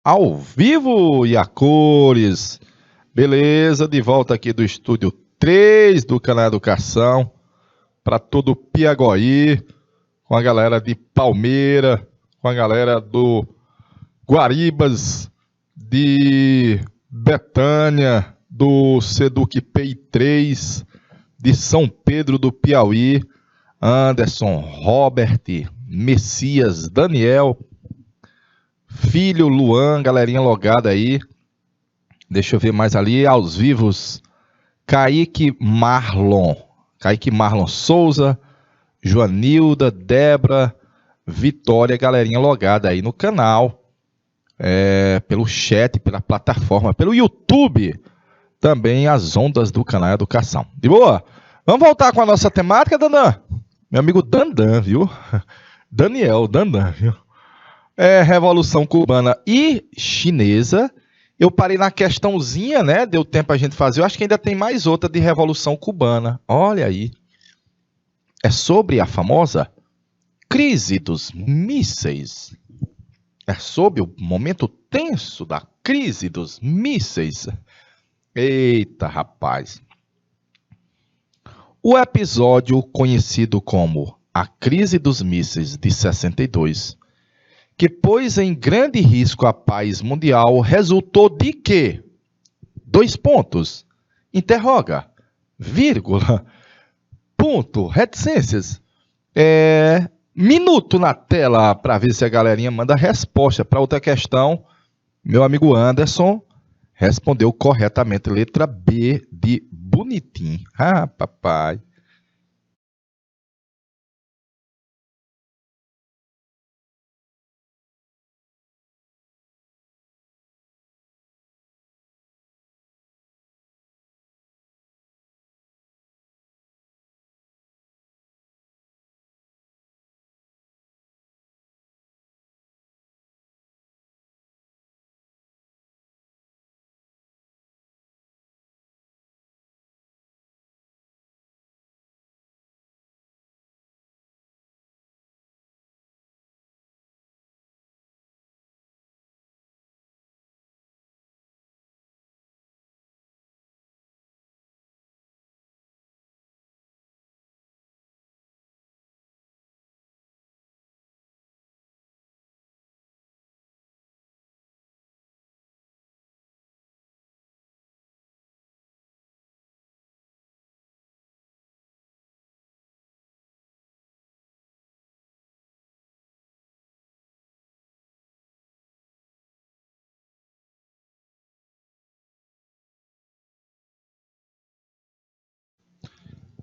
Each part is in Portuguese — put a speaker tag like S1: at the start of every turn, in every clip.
S1: ao vivo e a cores. Beleza, de volta aqui do estúdio 3 do canal Educação, para todo o Piaguaí, com a galera de Palmeira, com a galera do Guaribas, de Betânia, do Seduc PI 3, de São Pedro do Piauí, Anderson, Robert, Messias, Daniel, Filho, Luan, galerinha logada aí. Deixa eu ver mais ali, aos vivos, Kaique Marlon Souza, Joanilda, Débora, Vitória, galerinha logada aí no canal, pelo chat, pela plataforma, pelo YouTube, também as ondas do canal Educação. De boa? Vamos voltar com a nossa temática, Dandan? Meu amigo Dandan, viu? Daniel, Dandan, viu? Revolução Cubana e Chinesa. Eu parei na questãozinha, né? Deu tempo a gente fazer. Eu acho que ainda tem mais outra de Revolução Cubana. Olha aí. É sobre a famosa crise dos mísseis. É sobre o momento tenso da crise dos mísseis. Eita, rapaz. O episódio conhecido como a crise dos mísseis de 62, que pôs em grande risco a paz mundial, resultou de quê? 2 pontos. Interroga. Vírgula. Ponto. Reticências. Minuto na tela para ver se a galerinha manda resposta. Para outra questão, meu amigo Anderson respondeu corretamente. Letra B de bonitinho. Ah, papai.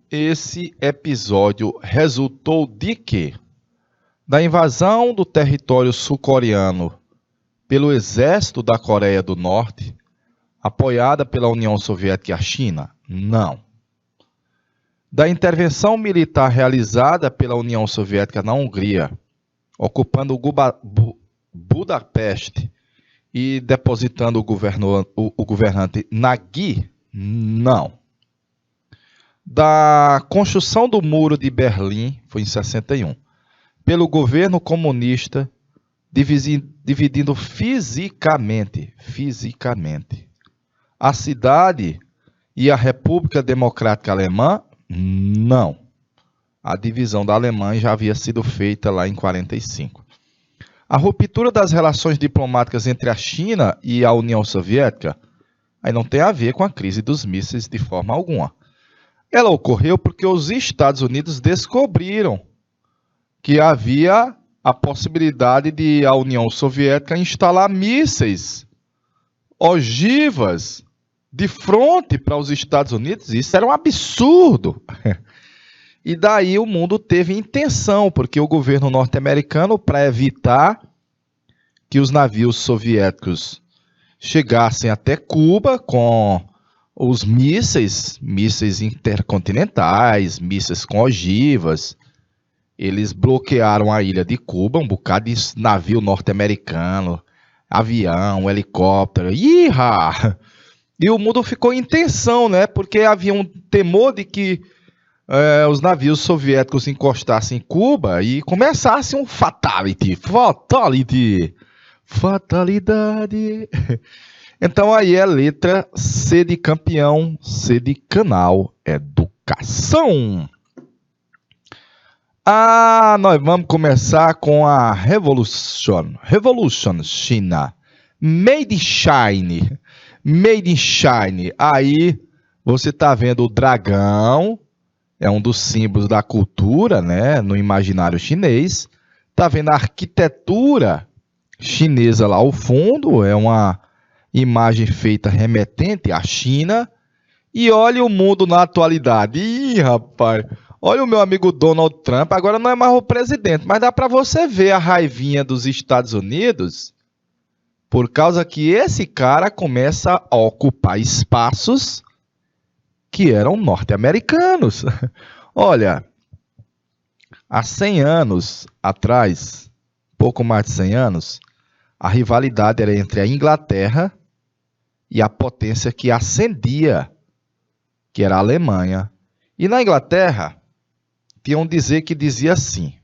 S1: Esse episódio resultou de quê? Da invasão do território sul-coreano pelo exército da Coreia do Norte, apoiada pela União Soviética e a China? Não. Da intervenção militar realizada pela União Soviética na Hungria, ocupando Budapeste e depositando o governante Nagy? Não. Da construção do Muro de Berlim, foi em 61, pelo governo comunista, dividindo fisicamente a cidade e a República Democrática Alemã? Não. A divisão da Alemanha já havia sido feita lá em 45. A ruptura das relações diplomáticas entre a China e a União Soviética aí não tem a ver com a crise dos mísseis de forma alguma. Ela ocorreu porque os Estados Unidos descobriram que havia a possibilidade de a União Soviética instalar mísseis, ogivas, de frente para os Estados Unidos. Isso era um absurdo. E daí o mundo teve intenção, porque o governo norte-americano, para evitar que os navios soviéticos chegassem até Cuba com os mísseis intercontinentais, mísseis com ogivas, eles bloquearam a ilha de Cuba, um bocado de navio norte-americano, avião, helicóptero, e o mundo ficou em tensão, né? Porque havia um temor de que os navios soviéticos encostassem em Cuba e começasse um fatality, Fatalidade. Então aí é a letra C de campeão, C de canal, educação. Nós vamos começar com a Revolution China. Made in China. Made in China. Aí você está vendo o dragão, é um dos símbolos da cultura, né, no imaginário chinês. Está vendo a arquitetura chinesa lá ao fundo, é uma imagem feita remetente à China. E olha o mundo na atualidade. Ih, rapaz, olha o meu amigo Donald Trump, agora não é mais o presidente, mas dá para você ver a raivinha dos Estados Unidos, por causa que esse cara começa a ocupar espaços que eram norte-americanos. Olha, há 100 anos atrás, pouco mais de 100 anos, a rivalidade era entre a Inglaterra e a potência que ascendia, que era a Alemanha. E na Inglaterra, tinha um dizer que dizia assim,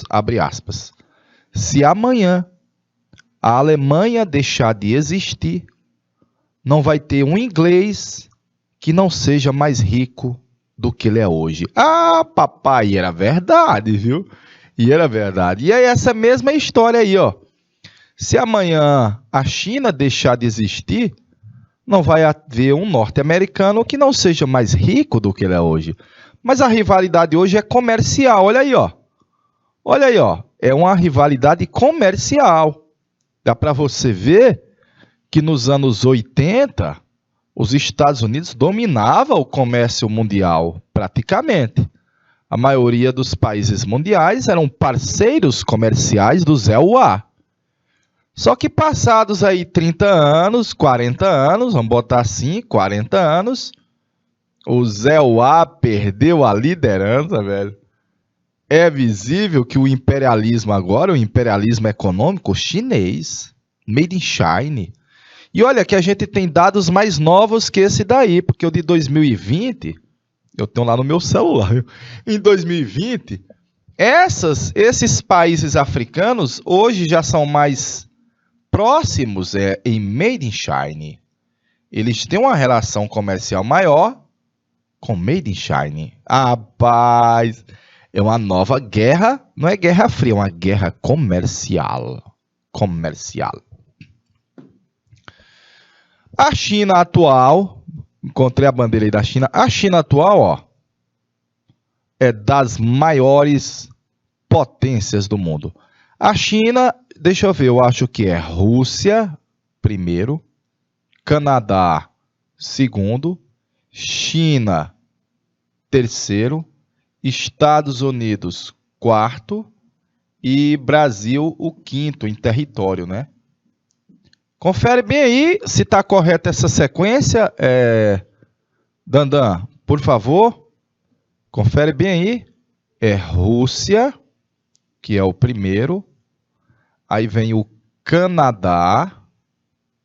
S1: abre aspas, se amanhã a Alemanha deixar de existir, não vai ter um inglês que não seja mais rico do que ele é hoje. Papai, era verdade, viu? E era verdade. E aí essa mesma história aí, ó. Se amanhã a China deixar de existir, não vai haver um norte-americano que não seja mais rico do que ele é hoje. Mas a rivalidade hoje é comercial. Olha aí, ó. Olha aí, ó. É uma rivalidade comercial. Dá para você ver que nos anos 80, os Estados Unidos dominavam o comércio mundial, praticamente. A maioria dos países mundiais eram parceiros comerciais do Zé UA. Só que passados aí 30 anos, 40 anos, vamos botar assim, 40 anos, o Zé UA perdeu a liderança, velho. É visível que o imperialismo agora, o imperialismo econômico chinês, made in China. E olha que a gente tem dados mais novos que esse daí, porque o de 2020, eu tenho lá no meu celular, viu? Em 2020, esses países africanos hoje já são mais próximos em made in China. Eles têm uma relação comercial maior com made in China. Rapaz, é uma nova guerra, não é guerra fria, é uma guerra comercial. A China atual, encontrei a bandeira aí da China. A China atual, ó, é das maiores potências do mundo. A China, deixa eu ver, eu acho que é Rússia, primeiro, Canadá, segundo, China, terceiro, Estados Unidos, quarto, e Brasil, o quinto em território, né? Confere bem aí se está correta essa sequência, Dandan, por favor. Confere bem aí. É Rússia, que é o primeiro. Aí vem o Canadá,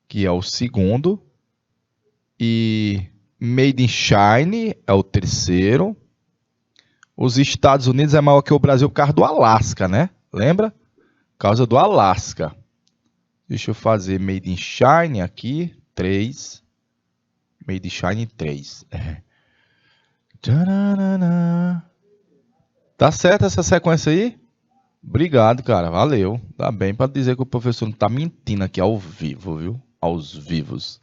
S1: que é o segundo. E Made in China é o terceiro. Os Estados Unidos é maior que o Brasil por causa do Alasca, né? Lembra? Por causa do Alasca. Deixa eu fazer Made in China aqui. 3. Made in China 3. Tá certo essa sequência aí? Obrigado, cara. Valeu. Tá bem para dizer que o professor não tá mentindo aqui ao vivo, viu? Aos vivos.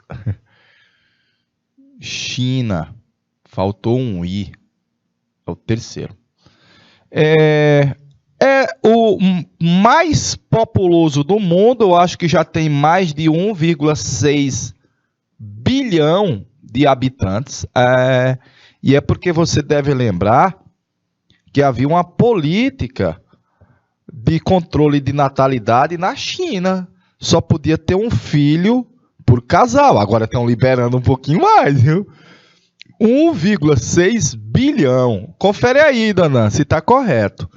S1: China. Faltou um I. É o terceiro. É o mais populoso do mundo. Eu acho que já tem mais de 1,6 bilhão de habitantes. E é porque você deve lembrar que havia uma política de controle de natalidade na China. Só podia ter um filho por casal. Agora estão liberando um pouquinho mais, viu? 1,6 bilhão. Confere aí, Danan, se está correto.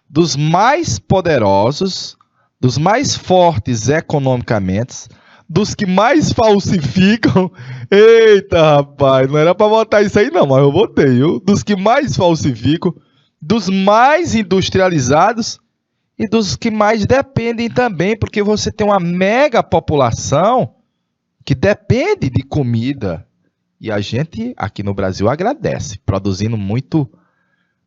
S1: Dos mais poderosos, dos mais fortes economicamente, dos que mais falsificam. Eita, rapaz, não era para botar isso aí não, mas eu botei, viu? Dos que mais falsificam, dos mais industrializados e dos que mais dependem também, porque você tem uma mega população que depende de comida. E a gente aqui no Brasil agradece, produzindo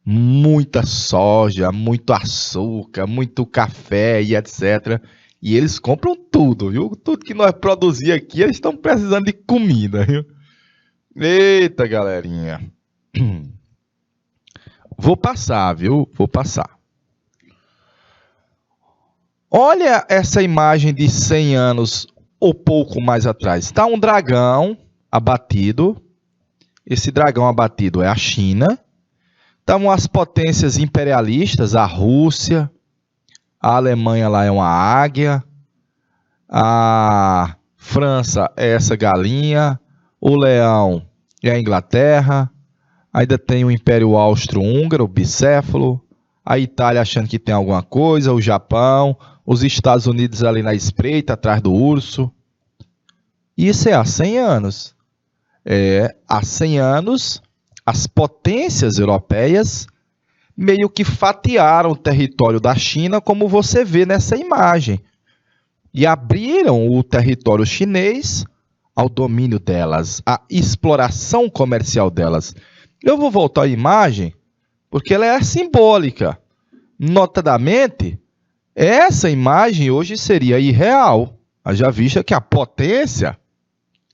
S1: muita soja, muito açúcar, muito café e etc. E eles compram tudo, viu? Tudo que nós produzimos aqui, eles estão precisando de comida, viu? Eita, galerinha. Vou passar, viu? Vou passar. Olha essa imagem de 100 anos ou pouco mais atrás. Está um dragão abatido. Esse dragão abatido é a China. Estavam as potências imperialistas, a Rússia, a Alemanha lá é uma águia, a França é essa galinha, o leão é a Inglaterra, ainda tem o Império Austro-Húngaro, o bicéfalo, a Itália achando que tem alguma coisa, o Japão, os Estados Unidos ali na espreita, atrás do urso. Isso é há 100 anos. Há 100 anos, as potências europeias meio que fatiaram o território da China, como você vê nessa imagem, e abriram o território chinês ao domínio delas, à exploração comercial delas. Eu vou voltar à imagem, porque ela é simbólica. Notadamente, essa imagem hoje seria irreal, haja vista que a potência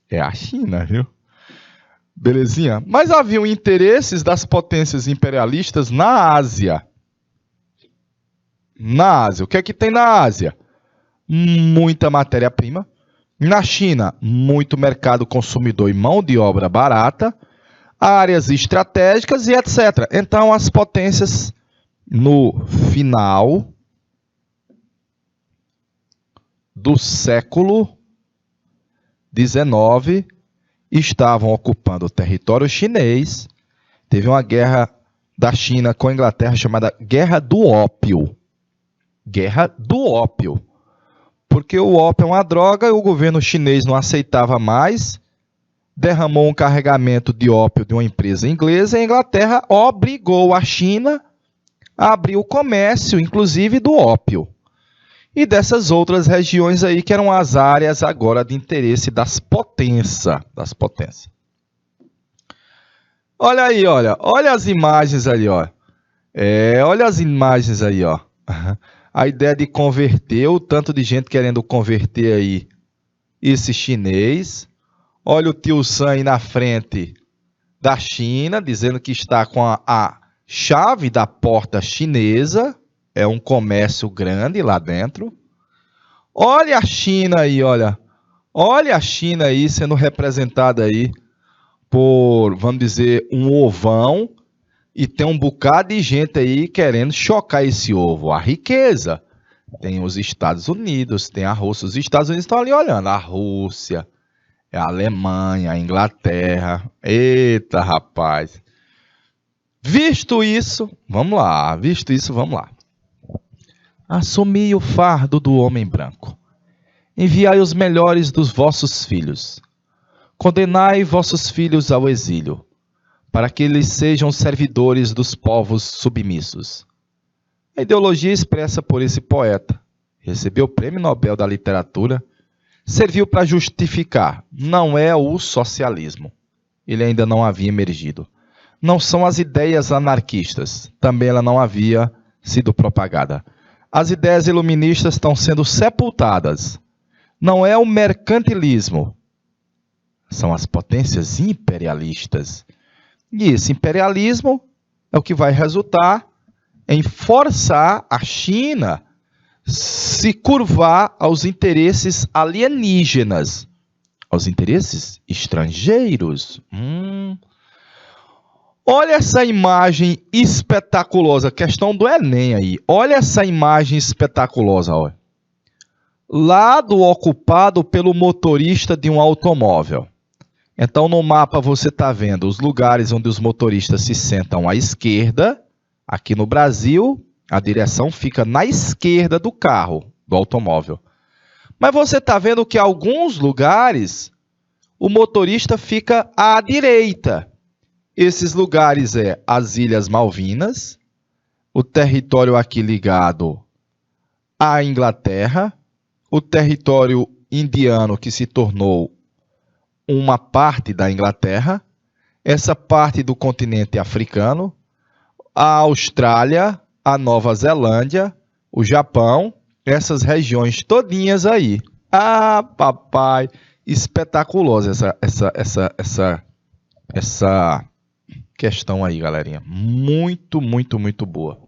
S1: é a China, viu? Belezinha? Mas haviam interesses das potências imperialistas na Ásia. Na Ásia. O que é que tem na Ásia? Muita matéria-prima. Na China, muito mercado consumidor e mão de obra barata. Áreas estratégicas e etc. Então, as potências, no final do século XIX, estavam ocupando o território chinês. Teve uma guerra da China com a Inglaterra chamada Guerra do Ópio. Guerra do Ópio. Porque o ópio é uma droga e o governo chinês não aceitava mais, derramou um carregamento de ópio de uma empresa inglesa e a Inglaterra obrigou a China a abrir o comércio, inclusive do ópio. E dessas outras regiões aí, que eram as áreas agora de interesse das potências. Olha aí, olha as imagens ali, ó. Olha as imagens aí, ó. A ideia de converter, o tanto de gente querendo converter aí esse chinês. Olha o tio Sam aí na frente da China, dizendo que está com a chave da porta chinesa. É um comércio grande lá dentro. Olha a China aí, olha. Olha a China aí sendo representada aí por, vamos dizer, um ovão. E tem um bocado de gente aí querendo chocar esse ovo. A riqueza. Tem os Estados Unidos, tem a Rússia. Os Estados Unidos estão ali olhando. A Rússia, a Alemanha, a Inglaterra. Eita, rapaz. Visto isso, vamos lá. Assumi o fardo do homem branco. Enviai os melhores dos vossos filhos. Condenai vossos filhos ao exílio, para que eles sejam servidores dos povos submissos. A ideologia expressa por esse poeta, recebeu o Prêmio Nobel da Literatura, serviu para justificar, não é o socialismo. Ele ainda não havia emergido. Não são as ideias anarquistas, também ela não havia sido propagada. As ideias iluministas estão sendo sepultadas. Não é o mercantilismo, são as potências imperialistas. E esse imperialismo é o que vai resultar em forçar a China se curvar aos interesses alienígenas, aos interesses estrangeiros. Olha essa imagem espetaculosa, questão do Enem aí. Olha essa imagem espetaculosa, olha. Lado ocupado pelo motorista de um automóvel. Então, no mapa você está vendo os lugares onde os motoristas se sentam à esquerda. Aqui no Brasil, a direção fica na esquerda do carro, do automóvel. Mas você está vendo que em alguns lugares o motorista fica à direita. Esses lugares as Ilhas Malvinas, o território aqui ligado a Inglaterra, o território indiano que se tornou uma parte da Inglaterra, essa parte do continente africano, a Austrália, a Nova Zelândia, o Japão, essas regiões todinhas aí. Ah, papai, espetaculosa essa questão aí, galerinha. Muito, muito, muito boa.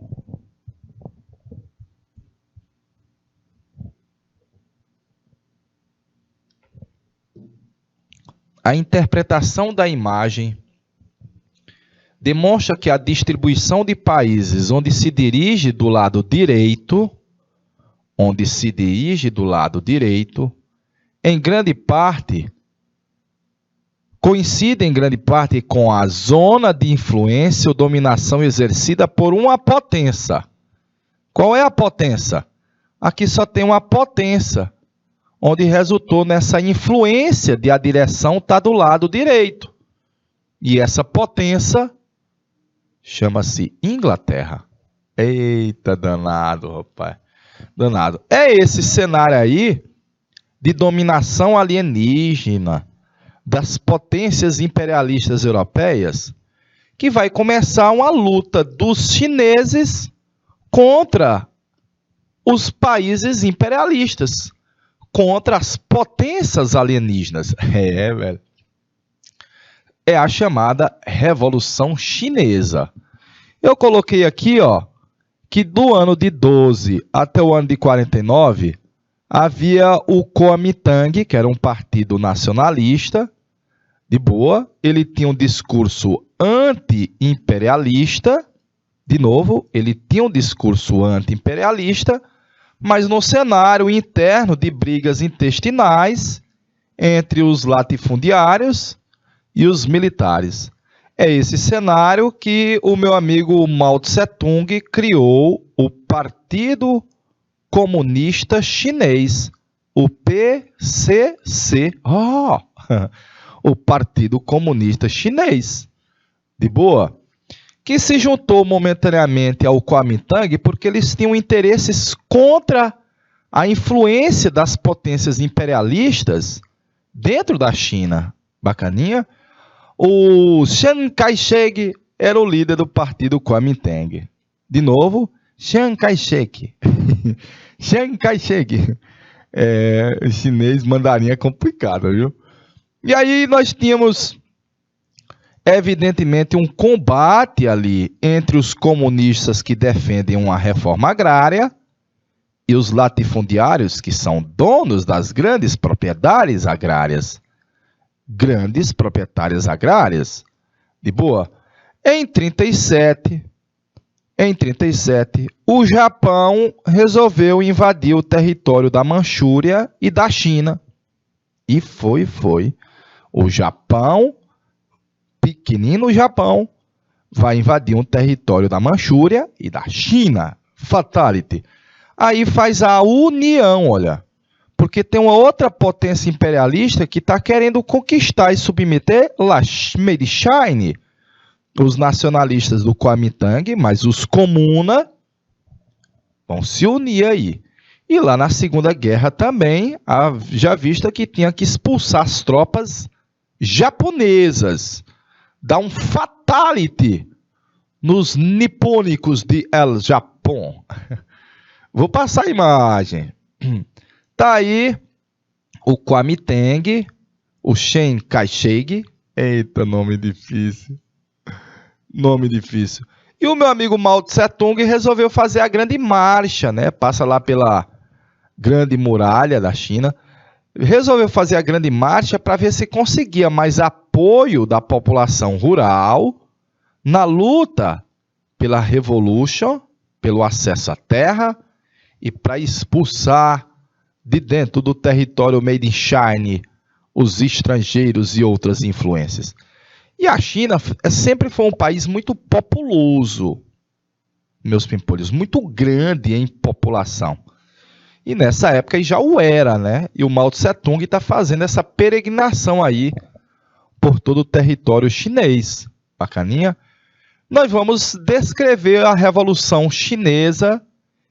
S1: A interpretação da imagem demonstra que a distribuição de países onde se dirige do lado direito, em grande parte, coincide em grande parte com a zona de influência ou dominação exercida por uma potência. Qual é a potência? Aqui só tem uma potência, onde resultou nessa influência de a direção estar do lado direito. E essa potência chama-se Inglaterra. Eita, danado, rapaz. Danado. É esse cenário aí de dominação alienígena das potências imperialistas europeias que vai começar uma luta dos chineses contra os países imperialistas, contra as potências alienígenas. Velho. É a chamada Revolução Chinesa. Eu coloquei aqui, ó, que do ano de 12 até o ano de 49, havia o Kuomintang, que era um partido nacionalista, de boa. Ele tinha um discurso anti-imperialista, de novo, ele tinha um discurso anti-imperialista, mas no cenário interno de brigas intestinais entre os latifundiários e os militares. É esse cenário que o meu amigo Mao Tse-tung criou o Partido Comunista Chinês, o PCC. O Partido Comunista Chinês. De boa? Que se juntou momentaneamente ao Kuomintang porque eles tinham interesses contra a influência das potências imperialistas dentro da China. Bacaninha? O Chiang Kai-shek era o líder do partido Kuomintang. De novo, Chiang Kai-shek. Chiang Kai-shek. Chinês, mandarim é complicado, viu? E aí nós tínhamos, evidentemente, um combate ali entre os comunistas que defendem uma reforma agrária e os latifundiários que são donos das grandes propriedades agrárias. Grandes proprietárias agrárias. De boa? Em 37, o Japão resolveu invadir o território da Manchúria e da China. E foi. O Japão, pequenino Japão, vai invadir um território da Manchúria e da China. Fatality. Aí faz a união, olha. Porque tem uma outra potência imperialista que está querendo conquistar e submeter Made China. Os nacionalistas do Kuomintang, mas os comuna vão se unir aí. E lá na Segunda Guerra também, já vista que tinha que expulsar as tropas japonesas. Dar um fatality nos nipônicos de El Japão. Vou passar a imagem. Tá aí o Kuomintang, o Chiang Kai-shek. Eita, nome difícil. E o meu amigo Mao Tse-tung resolveu fazer a grande marcha, né? Passa lá pela Grande Muralha da China. Resolveu fazer a grande marcha para ver se conseguia mais apoio da população rural na luta pela Revolution, pelo acesso à terra e para expulsar de dentro do território Made in China os estrangeiros e outras influências. E a China sempre foi um país muito populoso, meus pimpolhos, muito grande em população. E nessa época já o era, né? E o Mao Tse-tung está fazendo essa peregrinação aí por todo o território chinês. Bacaninha? Nós vamos descrever a Revolução Chinesa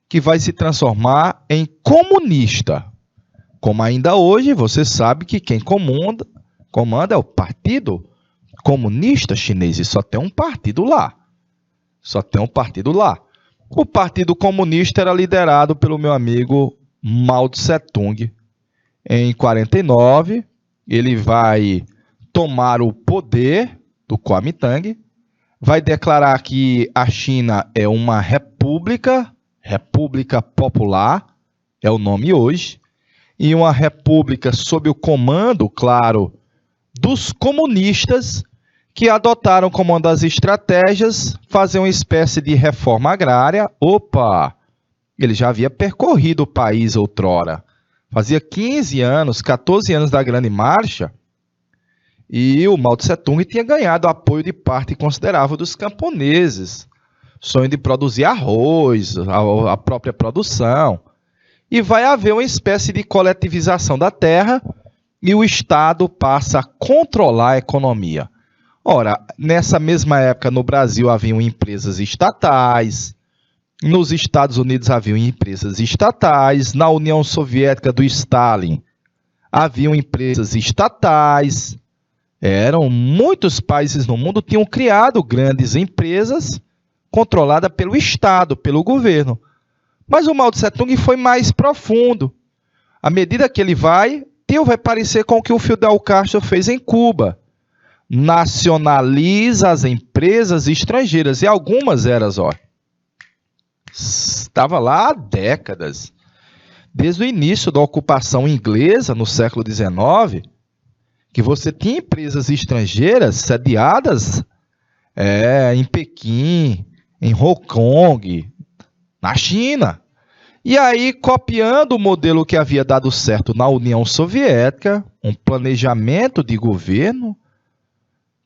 S1: que vai se transformar em comunista. Como ainda hoje, você sabe que quem comanda é o Partido Comunista Chinês, e só tem um partido lá. Só tem um partido lá. O Partido Comunista era liderado pelo meu amigo Mao Tse-tung. Em 49, ele vai tomar o poder do Kuomintang, vai declarar que a China é uma república popular, é o nome hoje, e uma república sob o comando, claro, dos comunistas, que adotaram como uma das estratégias fazer uma espécie de reforma agrária. Opa! Ele já havia percorrido o país outrora. Fazia 15 anos, 14 anos da Grande Marcha, e o Mao Tse-tung tinha ganhado apoio de parte considerável dos camponeses. Sonho de produzir arroz, a própria produção. E vai haver uma espécie de coletivização da terra e o Estado passa a controlar a economia. Ora, nessa mesma época no Brasil haviam empresas estatais, nos Estados Unidos haviam empresas estatais, na União Soviética do Stalin haviam empresas estatais. Eram muitos países no mundo tinham criado grandes empresas controladas pelo Estado, pelo governo. Mas o Mao Tse-tung foi mais profundo. À medida que ele vai parecer com o que o Fidel Castro fez em Cuba. Nacionaliza as empresas estrangeiras. E algumas eram, estava lá há décadas. Desde o início da ocupação inglesa, no século XIX, que você tinha empresas estrangeiras sediadas em Pequim, em Hong Kong, na China. E aí, copiando o modelo que havia dado certo na União Soviética, um planejamento de governo.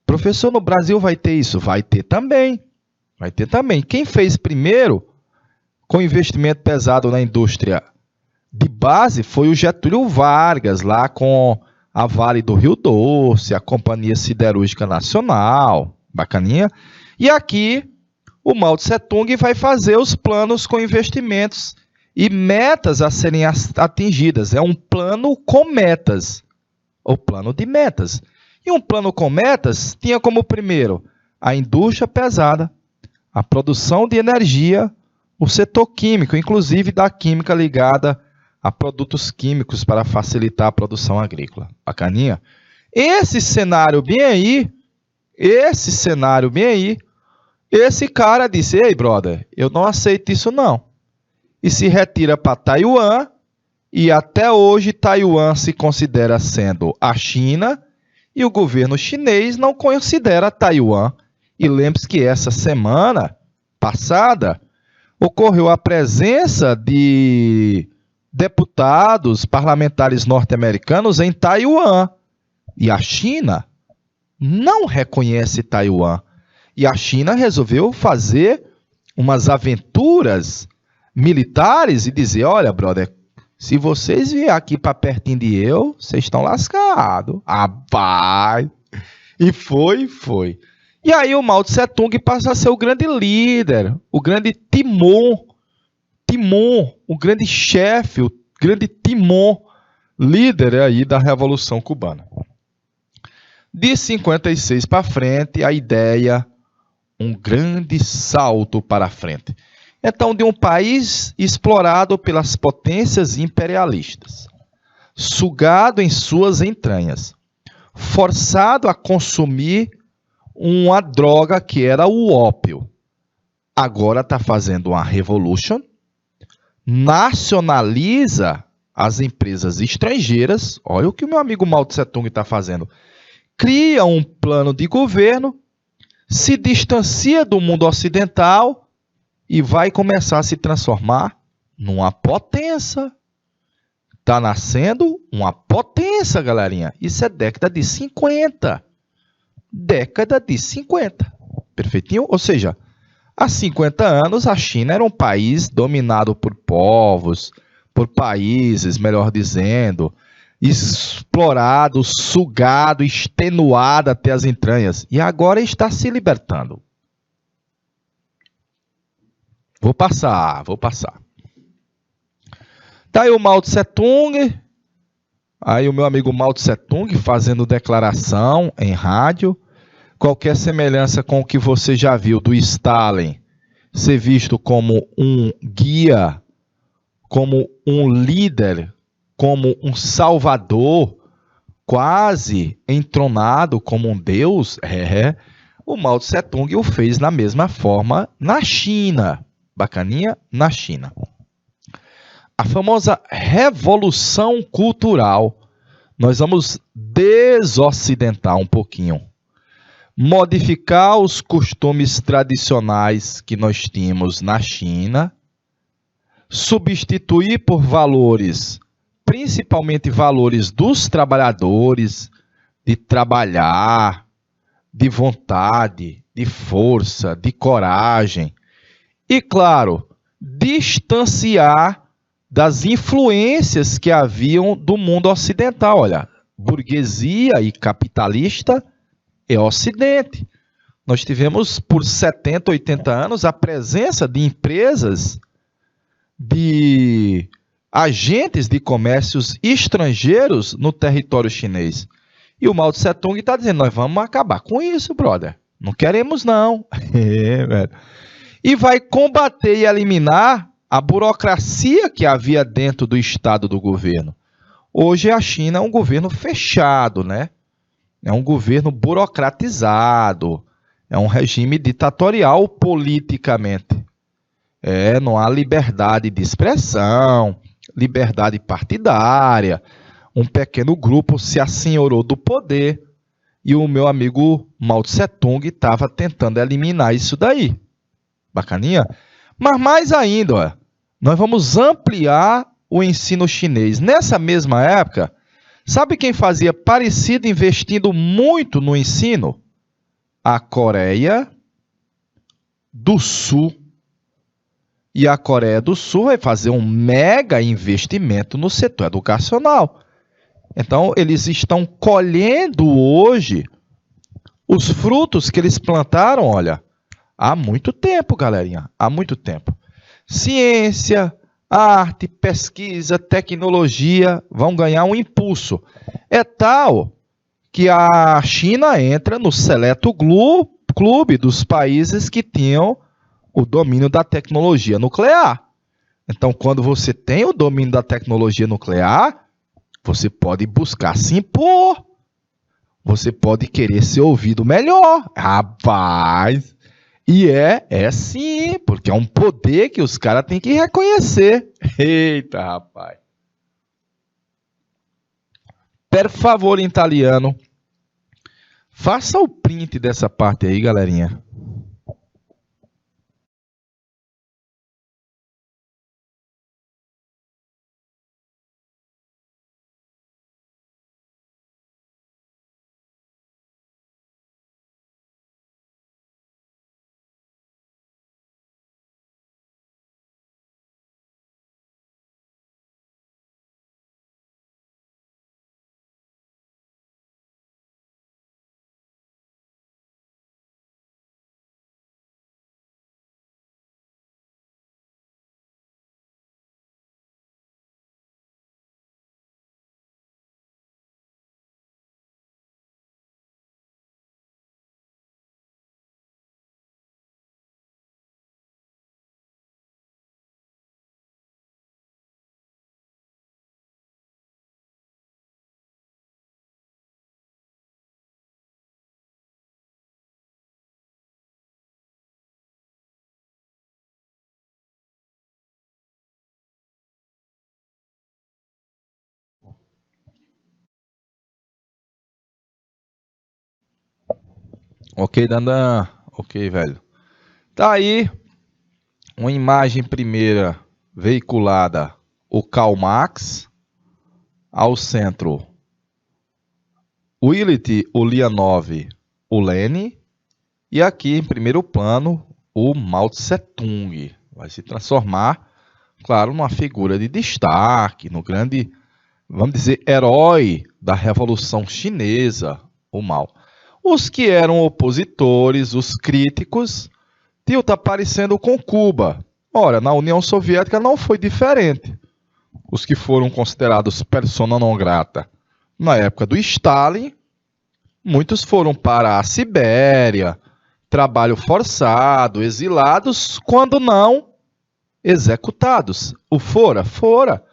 S1: Professor, no Brasil vai ter isso? Vai ter também. Vai ter também. Quem fez primeiro, com investimento pesado na indústria de base, foi o Getúlio Vargas, lá com a Vale do Rio Doce, a Companhia Siderúrgica Nacional, bacaninha. E aqui, o Mao Tse-tung vai fazer os planos com investimentos e metas a serem atingidas. É um plano com metas, o plano de metas. E um plano com metas tinha como primeiro a indústria pesada, a produção de energia, o setor químico, inclusive da química ligada a produtos químicos para facilitar a produção agrícola. Bacaninha? Esse cenário bem aí, esse cara disse: ei, brother, eu não aceito isso não. E se retira para Taiwan, e até hoje Taiwan se considera sendo a China, e o governo chinês não considera Taiwan. E lembre-se que essa semana passada ocorreu a presença de deputados parlamentares norte-americanos em Taiwan. E a China não reconhece Taiwan. E a China resolveu fazer umas aventuras militares e dizer: olha, brother, se vocês vierem aqui para pertinho de eu, vocês estão lascados. Rapaz! E foi. E aí o Mao Tse-tung passa a ser o grande líder, o grande timon, o grande chefe, o grande timon, líder aí da Revolução Cubana. De 56 para frente, a ideia, um grande salto para frente. Então, de um país explorado pelas potências imperialistas, sugado em suas entranhas, forçado a consumir uma droga que era o ópio. Agora está fazendo uma revolution, nacionaliza as empresas estrangeiras. Olha o que o meu amigo Mao Tse-tung está fazendo. Cria um plano de governo, se distancia do mundo ocidental e vai começar a se transformar numa potência. Está nascendo uma potência, galerinha. Isso é década de 50. Década de 50. Perfeitinho? Ou seja, há 50 anos a China era um país dominado por povos, por países, melhor dizendo, explorado, sugado, extenuado até as entranhas. E agora está se libertando. Vou passar. Tá aí o Mao Tse Tung, aí o meu amigo Mao Tse Tung fazendo declaração em rádio. Qualquer semelhança com o que você já viu do Stalin ser visto como um guia, como um líder, como um salvador, quase entronado como um deus, o Mao Tse Tung o fez na mesma forma na China. Bacaninha? Na China. A famosa revolução cultural. Nós vamos desocidentar um pouquinho. Modificar os costumes tradicionais que nós tínhamos na China, substituir por valores, principalmente valores dos trabalhadores, de trabalhar, de vontade, de força, de coragem. E, claro, distanciar das influências que haviam do mundo ocidental. Olha, burguesia e capitalista é Ocidente. Nós tivemos por 70, 80 anos a presença de empresas, de agentes de comércios estrangeiros no território chinês. E o Mao Tse Tung está dizendo, nós vamos acabar com isso, brother. Não queremos, não. Velho. E vai combater e eliminar a burocracia que havia dentro do Estado do governo. Hoje a China é um governo fechado, né? É um governo burocratizado, é um regime ditatorial politicamente. Não há liberdade de expressão, liberdade partidária. Um pequeno grupo se assenhorou do poder e o meu amigo Mao Tse Tung estava tentando eliminar isso daí. Bacaninha? Mas mais ainda, ó, nós vamos ampliar o ensino chinês. Nessa mesma época, sabe quem fazia parecido investindo muito no ensino? A Coreia do Sul. E a Coreia do Sul vai fazer um mega investimento no setor educacional. Então, eles estão colhendo hoje os frutos que eles plantaram, olha, há muito tempo, galerinha, há muito tempo. Ciência, arte, pesquisa, tecnologia vão ganhar um impulso. É tal que a China entra no seleto clube dos países que tinham o domínio da tecnologia nuclear. Então, quando você tem o domínio da tecnologia nuclear, você pode buscar se impor. Você pode querer ser ouvido melhor. Rapaz, e é sim, porque é um poder que os caras têm que reconhecer. Eita, rapaz. Per favor, em italiano, faça o print dessa parte aí, galerinha. Ok, Dandan. Ok, velho. Tá aí uma imagem primeira veiculada, o Karl Marx, ao centro, Willett Ulyanov, o Lenin, e aqui em primeiro plano, o Mao Tse Tung. Vai se transformar, claro, numa figura de destaque, no grande, vamos dizer, herói da Revolução Chinesa, o Mao. Os que eram opositores, os críticos, está parecendo com Cuba. Ora, na União Soviética não foi diferente. os que foram considerados persona non grata na época do Stalin, muitos foram para a Sibéria, trabalho forçado, exilados, quando não executados. O fora.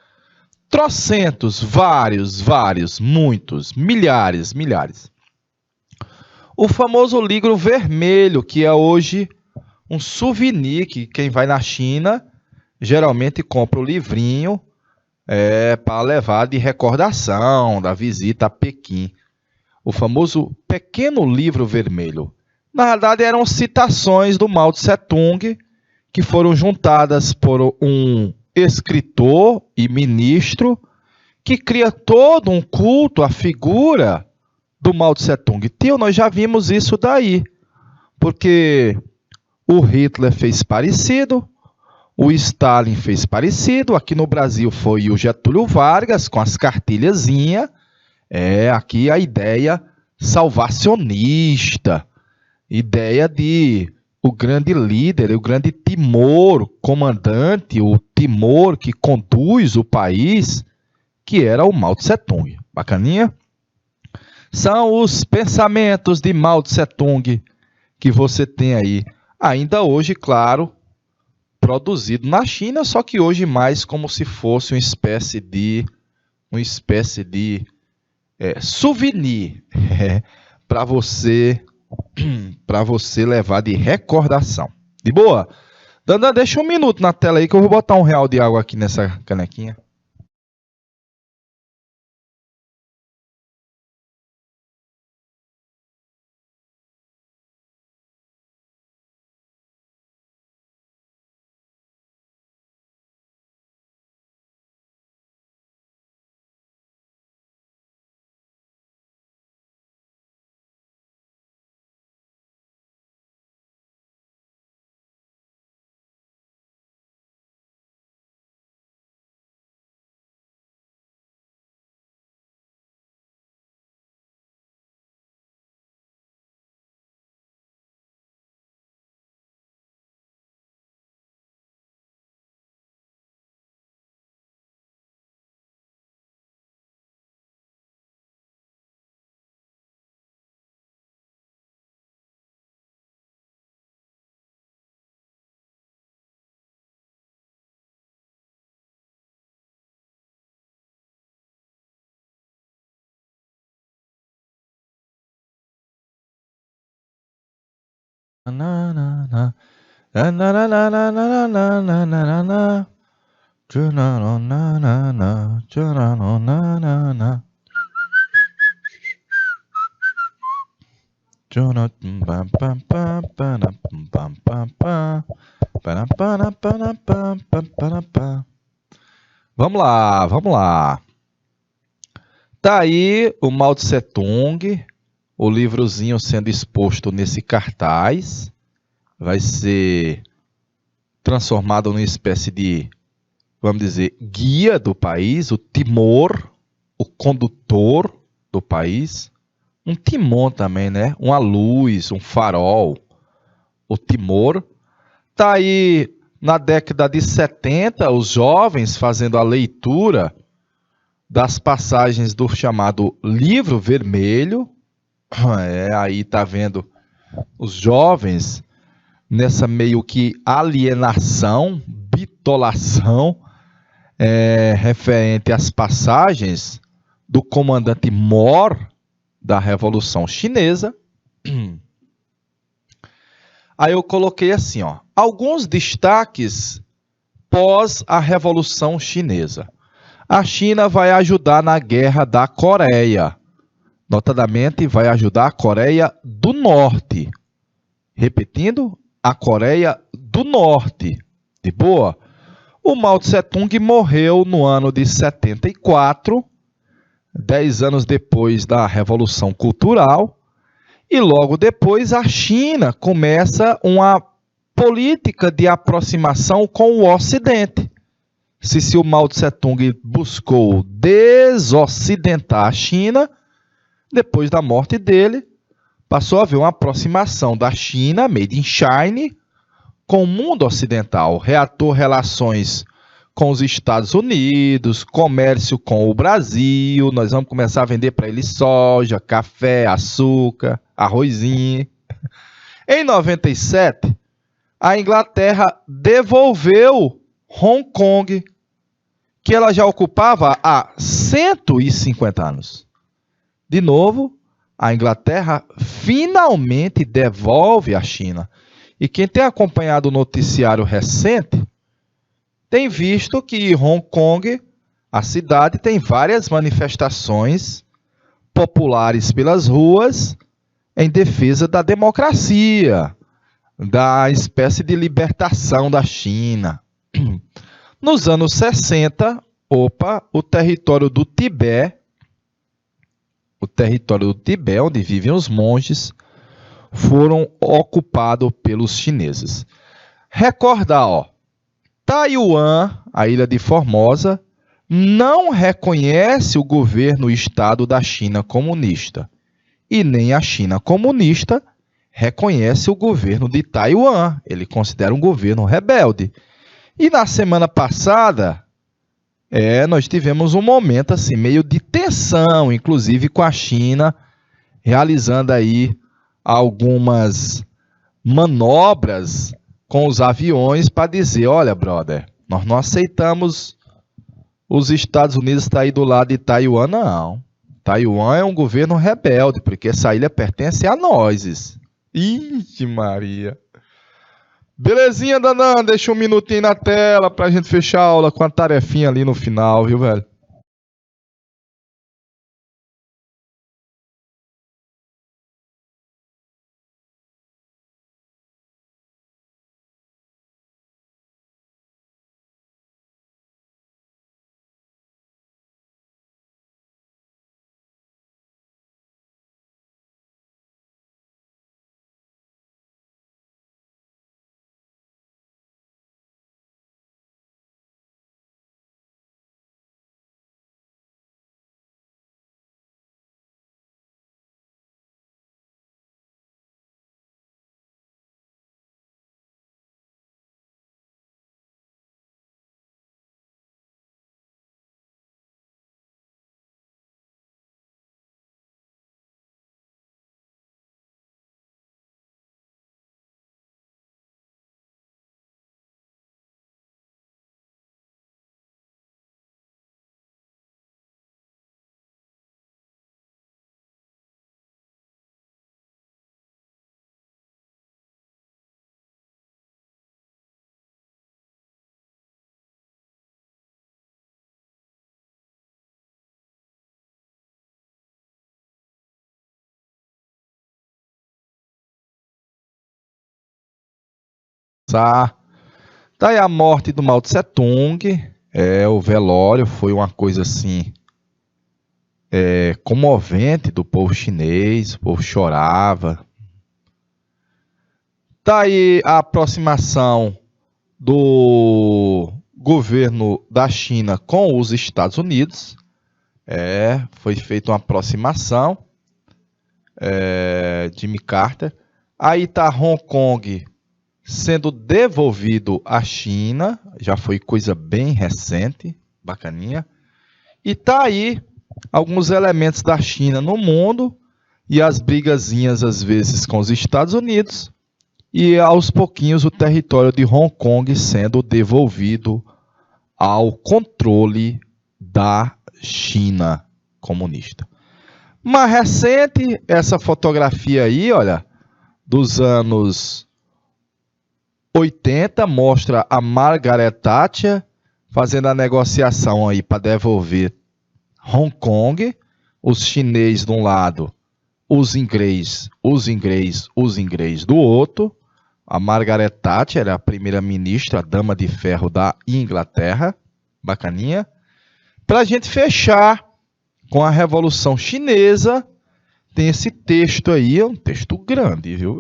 S1: Trocentos, vários, muitos, milhares. O famoso livro vermelho, que é hoje um souvenir, que quem vai na China geralmente compra o livrinho para levar de recordação da visita a Pequim. O famoso Pequeno Livro Vermelho. Na verdade, eram citações do Mao Tse Tung, que foram juntadas por um escritor e ministro que cria todo um culto à figura do Mao Tse Tung. Tio, nós já vimos isso daí, porque o Hitler fez parecido, o Stalin fez parecido, aqui no Brasil foi o Getúlio Vargas com as cartilhazinhas, aqui a ideia salvacionista, ideia de o grande líder, o grande Timor, comandante, o Timor que conduz o país, que era o Mao Tse Tung. Bacaninha? São os pensamentos de Mao Tse Tung que você tem aí, ainda hoje, claro, produzido na China, só que hoje mais como se fosse uma espécie de souvenir para você levar de recordação. De boa? Dandan, deixa um minuto na tela aí que eu vou botar R$1 de água aqui nessa canequinha. Vamos lá. Tá aí o Mao Tse Tung, o livrozinho sendo exposto nesse cartaz. Vai ser transformado numa espécie de, vamos dizer, guia do país, o Timor, o condutor do país. Um timão também, né? Uma luz, um farol. O Timor. Tá aí na década de 70, os jovens fazendo a leitura das passagens do chamado Livro Vermelho. Aí tá vendo os jovens nessa meio que alienação, bitolação, referente às passagens do comandante Mao da Revolução Chinesa. Aí eu coloquei assim, ó, alguns destaques pós a Revolução Chinesa. A China vai ajudar na Guerra da Coreia. Notadamente, vai ajudar a Coreia do Norte. Repetindo, a Coreia do Norte. De boa? O Mao Tse Tung morreu no ano de 74, 10 anos depois da Revolução Cultural. E logo depois a China começa uma política de aproximação com o Ocidente. Se o Mao Tse Tung buscou desocidentar a China, depois da morte dele, passou a haver uma aproximação da China, made in China, com o mundo ocidental. Reatou relações com os Estados Unidos, comércio com o Brasil. Nós vamos começar a vender para eles soja, café, açúcar, arrozinho. Em 97, a Inglaterra devolveu Hong Kong, que ela já ocupava há 150 anos. De novo, a Inglaterra finalmente devolve a China. E quem tem acompanhado o noticiário recente, tem visto que Hong Kong, a cidade, tem várias manifestações populares pelas ruas em defesa da democracia, da espécie de libertação da China. Nos anos 60, o território do Tibete, onde vivem os monges, foram ocupados pelos chineses. Recorda, Taiwan, a ilha de Formosa, não reconhece o governo e Estado da China comunista. E nem a China comunista reconhece o governo de Taiwan. Ele considera um governo rebelde. E na semana passada, nós tivemos um momento assim, meio de tensão, inclusive com a China, realizando aí algumas manobras com os aviões para dizer, olha, brother, nós não aceitamos os Estados Unidos estar aí do lado de Taiwan, não. Taiwan é um governo rebelde, porque essa ilha pertence a nós. Ixi, Maria. Belezinha, Danan? Deixa um minutinho na tela pra gente fechar a aula com a tarefinha ali no final, viu, velho? Tá aí a morte do Mao Tse Tung, o velório foi uma coisa assim, comovente do povo chinês, o povo chorava. Tá aí a aproximação do governo da China com os Estados Unidos, foi feita uma aproximação, Jimmy Carter. Aí tá Hong Kong sendo devolvido à China, já foi coisa bem recente, bacaninha. E tá aí alguns elementos da China no mundo e as brigazinhas às vezes com os Estados Unidos e aos pouquinhos o território de Hong Kong sendo devolvido ao controle da China comunista. Mais recente, essa fotografia aí, olha, dos anos 80, mostra a Margaret Thatcher fazendo a negociação aí para devolver Hong Kong, os chineses de um lado, os ingleses do outro. A Margaret Thatcher era a primeira-ministra, a dama de ferro da Inglaterra, bacaninha. Para a gente fechar com a Revolução Chinesa, tem esse texto aí, é um texto grande, viu?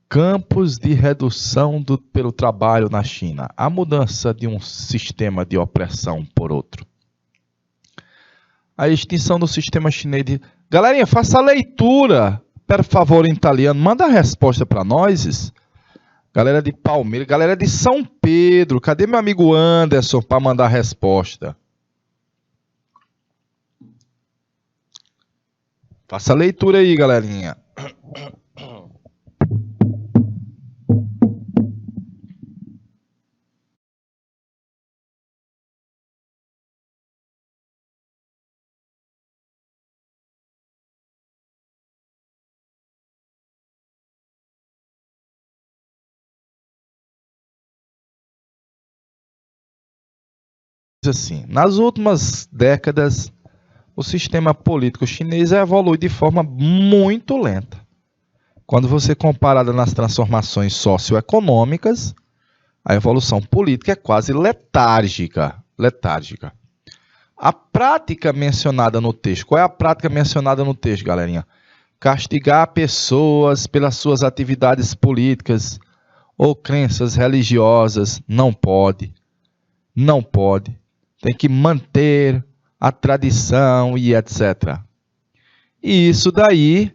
S1: Campos de redução pelo trabalho na China. A mudança de um sistema de opressão por outro. A extinção do sistema chinês de... Galerinha, faça a leitura, por favor, em italiano. Manda a resposta para nós. Galera de Palmeiras, galera de São Pedro. Cadê meu amigo Anderson para mandar a resposta? Faça a leitura aí, galerinha. Assim, nas últimas décadas, o sistema político chinês evolui de forma muito lenta. Quando você compara nas transformações socioeconômicas, a evolução política é quase letárgica. A prática mencionada no texto, qual é a prática mencionada no texto, galerinha? Castigar pessoas pelas suas atividades políticas ou crenças religiosas, não pode. Tem que manter a tradição e etc. E isso daí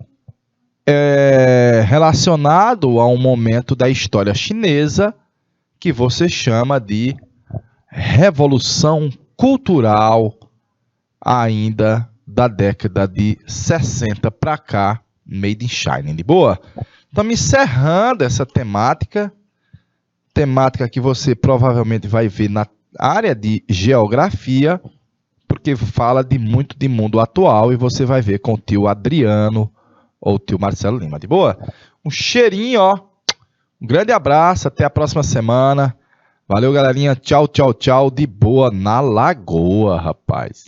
S1: é relacionado a um momento da história chinesa que você chama de revolução cultural, ainda da década de 60 para cá, made in China. De boa? Estamos encerrando essa temática que você provavelmente vai ver na área de geografia, porque fala muito de mundo atual e você vai ver com o tio Adriano ou o tio Marcelo Lima. De boa? Um cheirinho, ó. Um grande abraço, até a próxima semana. Valeu, galerinha. Tchau, tchau, tchau. De boa na Lagoa, rapaz.